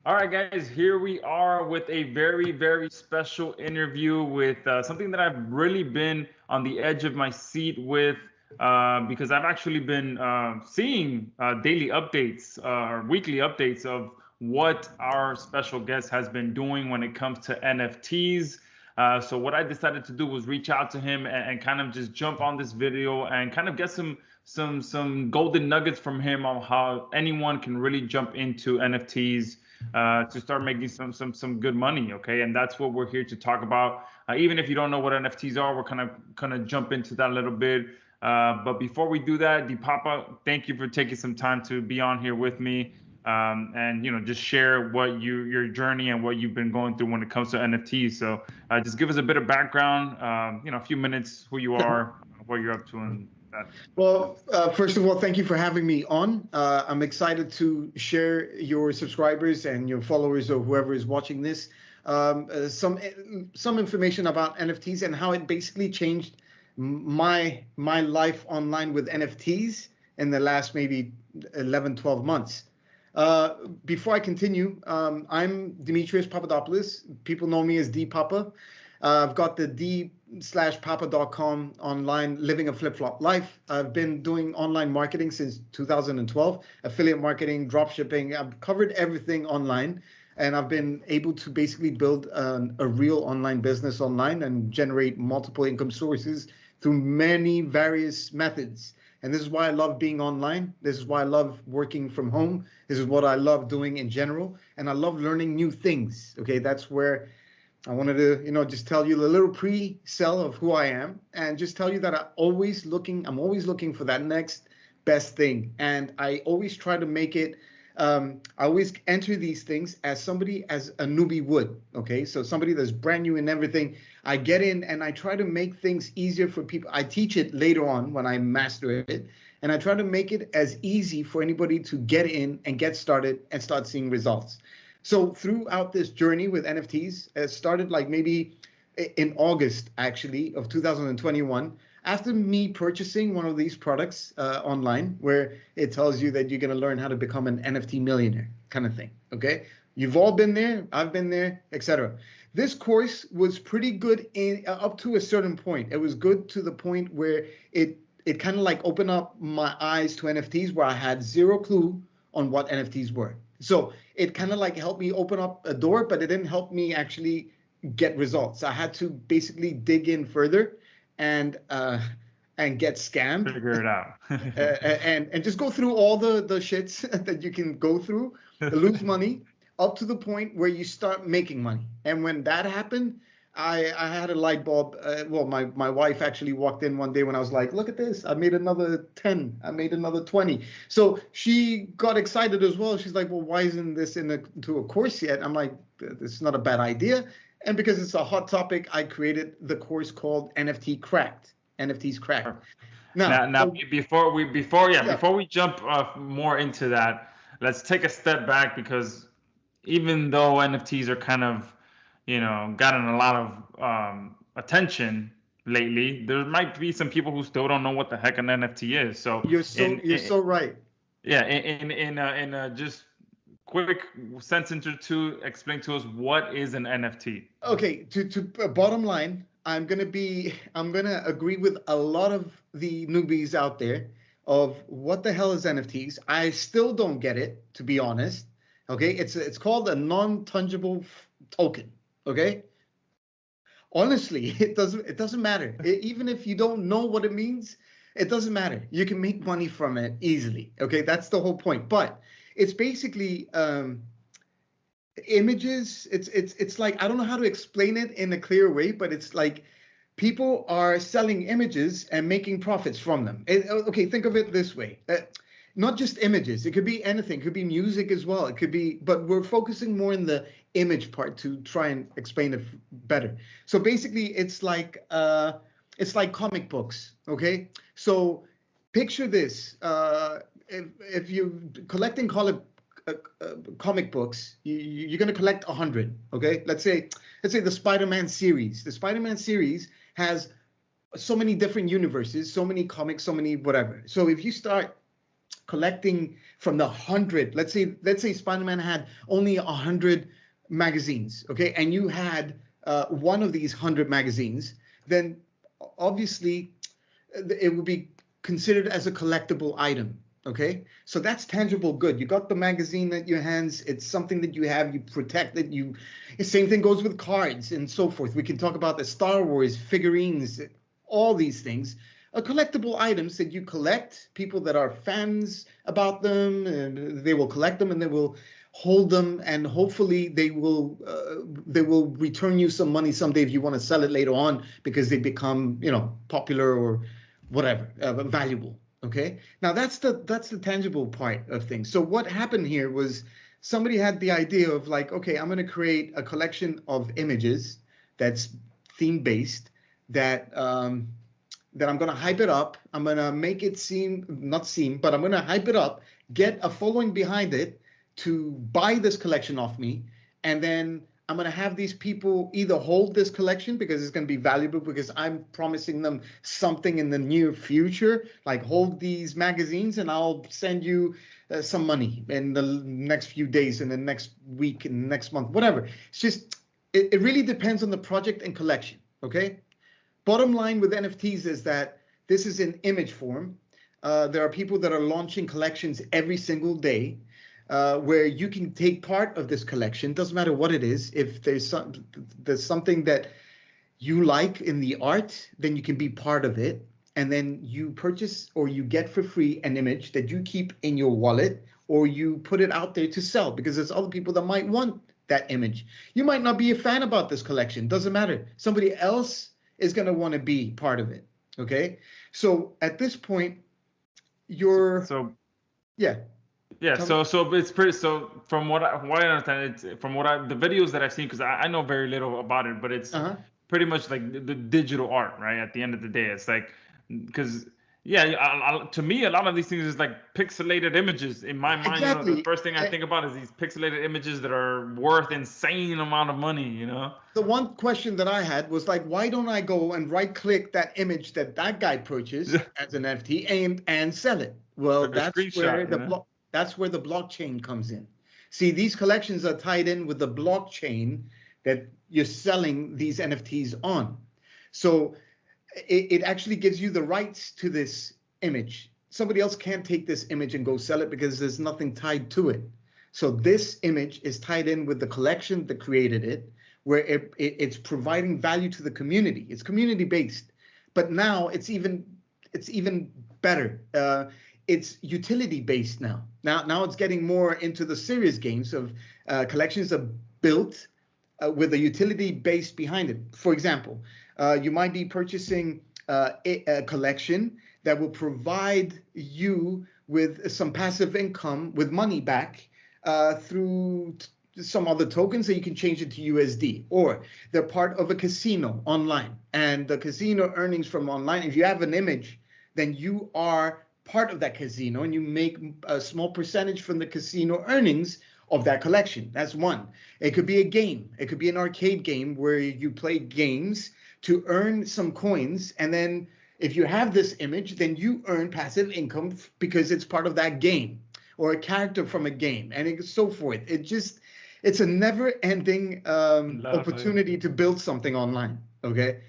All right, guys, here we are with a very, very special interview with something that I've really been on the edge of my seat with because I've actually been seeing daily updates or weekly updates of what our special guest has been doing when it comes to NFTs. So what I decided to do was reach out to him and kind of just jump on this video and kind of get some golden nuggets from him on how anyone can really jump into NFTs to start making some good money. Okay, and that's what we're here to talk about. Even if you don't know what NFTs are, we're kind of jump into that a little bit. But before we do that, Papa, thank you for taking some time to be on here with me. And just share what your journey and what you've been going through when it comes to NFTs. So just give us a bit of background, a few minutes, who you are, what you're up to, and that. Well, first of all, thank you for having me on. I'm excited to share your subscribers and your followers or whoever is watching this some information about NFTs and how it basically changed my life online with NFTs in the last maybe 11, 12 months. Before I continue, I'm Demetrius Papadopoulos. People know me as D Papa. I've got the d/papa.com online, living a flip-flop life. I've been doing online marketing since 2012, affiliate marketing, drop shipping. I've covered everything online, and I've been able to basically build a real online business online and generate multiple income sources through many various methods. And this is why I love being online. This is why I love working from home. This is what I love doing in general. And I love learning new things. Okay, that's where I wanted to, just tell you a little pre-sell of who I am and just tell you that I'm always looking for that next best thing. And I always try to make it, I always enter these things as a newbie would. Okay, so somebody that's brand new in everything. I get in and I try to make things easier for people. I teach it later on when I master it. And I try to make it as easy for anybody to get in and get started and start seeing results. So throughout this journey with NFTs, it started like maybe in August, actually, of 2021, after me purchasing one of these products online, where it tells you that you're going to learn how to become an NFT millionaire kind of thing. Okay, you've all been there. I've been there, etc. This course was pretty good up to a certain point. It was good to the point where it kind of like opened up my eyes to NFTs, where I had zero clue on what NFTs were. So it kind of like helped me open up a door, but it didn't help me actually get results. I had to basically dig in further and get scammed. Figure it out. and just go through all the shits that you can go through, lose money, up to the point where you start making money. And when that happened, I had a light bulb. My wife actually walked in one day when I was like, look at this. I made another 10. I made another 20. So she got excited as well. She's like, well, why isn't this into a course yet? I'm like, this is not a bad idea. And because it's a hot topic, I created the course called NFT Cracked. NFTs Cracked. Now, before we jump more into that, let's take a step back, because even though NFTs are kind of gotten a lot of attention lately, there might be some people who still don't know what the heck an NFT is. So you're so right. Yeah, in just quick sentence or two, explain to us what is an NFT. Okay, to bottom line, I'm gonna agree with a lot of the newbies out there of what the hell is NFTs. I still don't get it, to be honest. Okay, it's called a non-fungible token. Okay, honestly, it doesn't matter. Even if you don't know what it means, it doesn't matter. You can make money from it easily. Okay, that's the whole point. But it's basically images. It's like, I don't know how to explain it in a clear way, but it's like people are selling images and making profits from them. Okay, think of it this way. Not just images. It could be anything. It could be music as well. It could be, but we're focusing more in the image part to try and explain it better. So basically, it's like comic books. Okay, so picture this: if you're collecting comic books, you're going to collect 100. Okay, let's say the Spider-Man series. The Spider-Man series has so many different universes, so many comics, so many whatever. So if you start collecting from the 100. Let's say Spider-Man had only 100 magazines, okay, and you had one of these 100 magazines, then obviously it would be considered as a collectible item. Okay, so that's tangible good. You got the magazine at your hands. It's something that you have, you protect it. The same thing goes with cards and so forth. We can talk about the Star Wars figurines, all these things are collectible items that you collect. People that are fans about them, and they will collect them and they will hold them, and hopefully they will return you some money someday if you want to sell it later on because they become, popular or whatever, valuable. Okay, now that's the tangible part of things. So what happened here was somebody had the idea of like, okay, I'm going to create a collection of images that's theme based, that that I'm going to hype it up. I'm going to make it but I'm going to hype it up, get a following behind it to buy this collection off me, and then I'm going to have these people either hold this collection because it's going to be valuable because I'm promising them something in the near future, like hold these magazines and I'll send you some money in the next few days, in the next week, in the next month, whatever. It's just, it really depends on the project and collection, okay? Bottom line with NFTs is that this is in image form. There are people that are launching collections every single day, where you can take part of this collection. Doesn't matter what it is. If there's something that you like in the art, then you can be part of it. And then you purchase or you get for free an image that you keep in your wallet, or you put it out there to sell because there's other people that might want that image. You might not be a fan about this collection. Doesn't matter. Somebody else is going to want to be part of it. Okay. So at this point, yeah. Yeah, so it's pretty. So from what I understand, it's from the videos that I've seen, because I know very little about it, but it's pretty much like the digital art, right? At the end of the day, it's like, because to me, a lot of these things is like pixelated images in my mind. Exactly. The first thing I think about is these pixelated images that are worth insane amount of money. The one question that I had was like, why don't I go and right-click that image that guy purchased as an NFT and sell it? Well, that's where the blockchain comes in. See, these collections are tied in with the blockchain that you're selling these NFTs on. So it actually gives you the rights to this image. Somebody else can't take this image and go sell it because there's nothing tied to it. So this image is tied in with the collection that created it, where it's providing value to the community. It's community based, but now it's even better. It's utility based now. Now it's getting more into the serious games of collections are built with a utility base behind it. For example, you might be purchasing a collection that will provide you with some passive income with money back through some other tokens that you can change it to USD, or they're part of a casino online, and the casino earnings from online, if you have an image, then you are part of that casino and you make a small percentage from the casino earnings of that collection. That's one. It could be a game. It could be an arcade game where you play games to earn some coins, and then if you have this image, then you earn passive income because it's part of that game, or a character from a game, and so forth. It's a never-ending opportunity to build something online. Okay.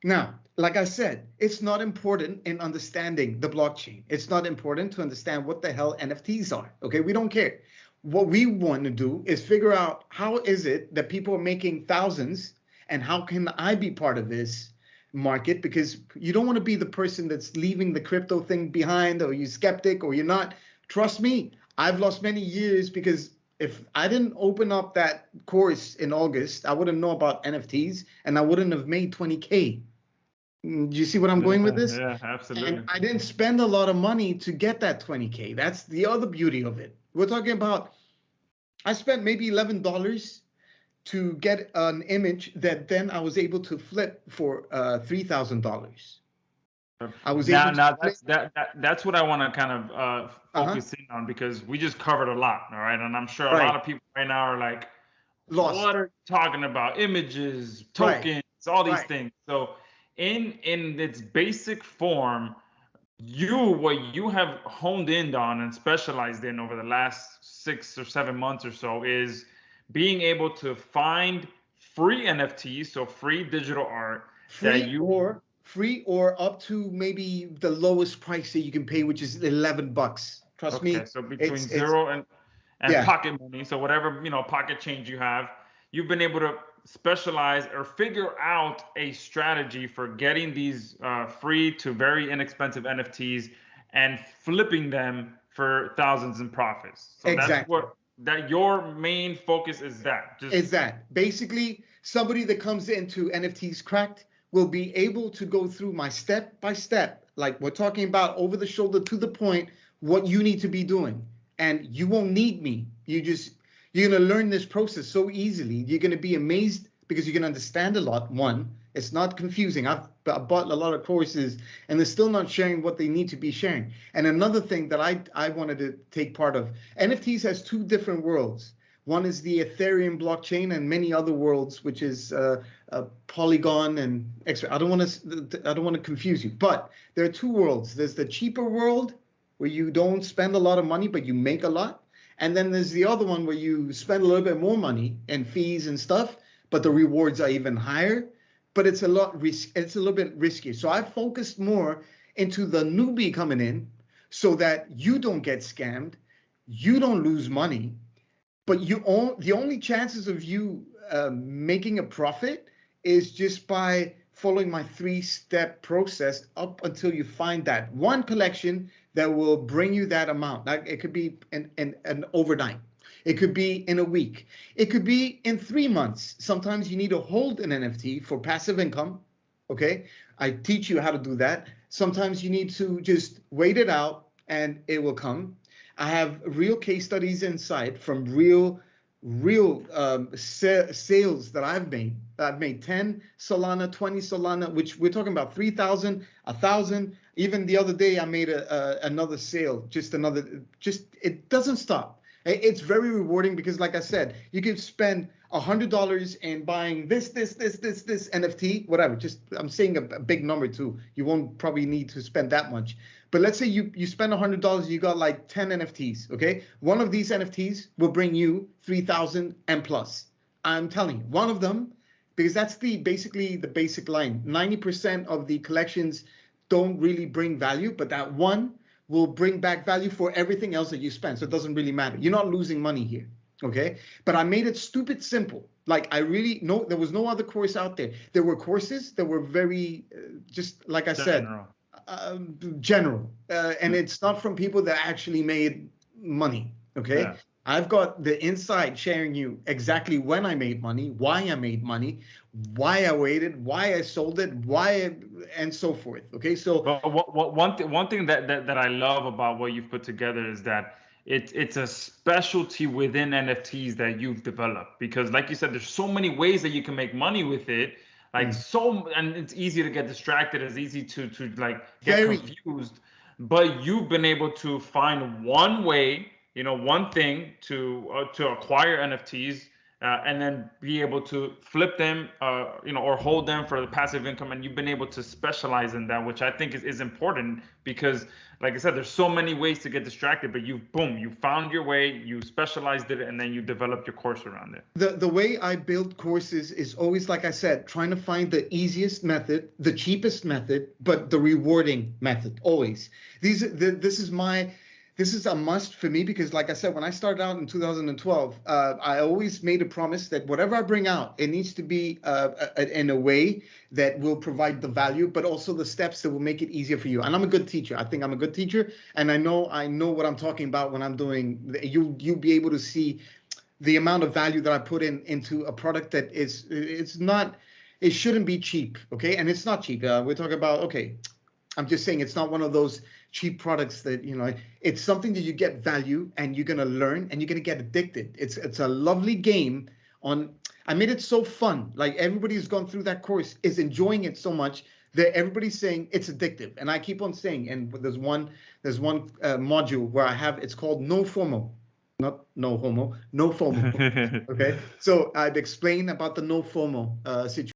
Now, like I said, it's not important in understanding the blockchain. It's not important to understand what the hell NFTs are. Okay, we don't care. What we want to do is figure out how is it that people are making thousands, and how can I be part of this market? Because you don't want to be the person that's leaving the crypto thing behind, or you're skeptic, or you're not. Trust me, I've lost many years because if I didn't open up that course in August, I wouldn't know about NFTs and I wouldn't have made 20K. Do you see what I'm going with this? Yeah, absolutely. And I didn't spend a lot of money to get that 20K. That's the other beauty of it. We're talking about, I spent maybe $11 to get an image that then I was able to flip for $3,000. I was able to that's what I want to kind of focus in on, because we just covered a lot, all right? And I'm sure a lot of people right now are like, lost. What are you talking about? Images, tokens, all these things. So in its basic form, what you have honed in on and specialized in over the last 6 or 7 months or so is being able to find free NFTs, so free digital art that you free or up to maybe the lowest price that you can pay, which is $11. Trust okay, me, so between it's zero and yeah, pocket money, so whatever, pocket change you have, you've been able to specialize or figure out a strategy for getting these free to very inexpensive NFTs and flipping them for thousands in profits. So that's exactly. that your main focus is, that just Is that basically somebody that comes into NFTs cracked will be able to go through my step by step, like we're talking about, over the shoulder to the point, what you need to be doing. And you won't need me. You're going to learn this process so easily. You're going to be amazed because you can understand a lot. One, it's not confusing. I've bought a lot of courses and they're still not sharing what they need to be sharing. And another thing that I wanted to take part of, NFTs has two different worlds. One is the Ethereum blockchain, and many other worlds, which is Polygon and extra. I don't want to confuse you, but there are two worlds. There's the cheaper world where you don't spend a lot of money, but you make a lot. And then there's the other one where you spend a little bit more money and fees and stuff, but the rewards are even higher. But it's a little bit riskier. So I focused more into the newbie coming in so that you don't get scammed, you don't lose money, but the only chances of you making a profit is just by following my 3-step process up until you find that one collection that will bring you that amount. Like it could be an overnight. It could be in a week. It could be in 3 months. Sometimes you need to hold an NFT for passive income. Okay. I teach you how to do that. Sometimes you need to just wait it out and it will come. I have real case studies inside from real sales that I've made. I've made 10 Solana, 20 Solana, which we're talking about 3,000, 1,000. Even the other day, I made another sale, it doesn't stop. It's very rewarding because, like I said, you can spend $100 in buying this NFT, whatever. Just I'm saying a big number too. You won't probably need to spend that much. But let's say you spend $100, you got like 10 NFTs, okay? One of these NFTs will bring you 3,000 and plus. I'm telling you, one of them, because that's basically the basic line. 90% of the collections don't really bring value, but that one will bring back value for everything else that you spend. So it doesn't really matter. You're not losing money here, okay? But I made it stupid simple. Like there was no other course out there. There were courses that were very, just like I said, general, and it's not from people that actually made money. Okay, yeah. I've got the inside sharing you exactly when I made money, why I made money, why I waited, why I sold it, and so forth. Okay, so But one thing that I love about what you've put together is that it's a specialty within NFTs that you've developed, because like you said, there's so many ways that you can make money with it. And it's easy to get distracted. It's easy to like get very confused. But you've been able to find one way, one thing to acquire NFTs, and then be able to flip them, or hold them for the passive income. And you've been able to specialize in that, which I think is important because, like I said, there's so many ways to get distracted, but you found your way, you specialized it, and then you developed your course around it. the way I build courses is always, like I said, trying to find the easiest method, the cheapest method, but the rewarding method always. This is a must for me because, like I said, when I started out in 2012, I always made a promise that whatever I bring out, it needs to be in a way that will provide the value, but also the steps that will make it easier for you. And I'm a good teacher. I think I'm a good teacher, and I know what I'm talking about when I'm doing. You'll be able to see the amount of value that I put into a product that it shouldn't be cheap, okay? And it's not cheap. We're talking about, okay, I'm just saying it's not one of those cheap products that, it's something that you get value and you're going to learn and you're going to get addicted. It's a lovely game. I made it so fun. Like everybody who's gone through that course is enjoying it so much that everybody's saying it's addictive. And I keep on saying, and there's one module where it's called No FOMO. Not no homo, no FOMO. Okay. So I've explained about the no FOMO situation.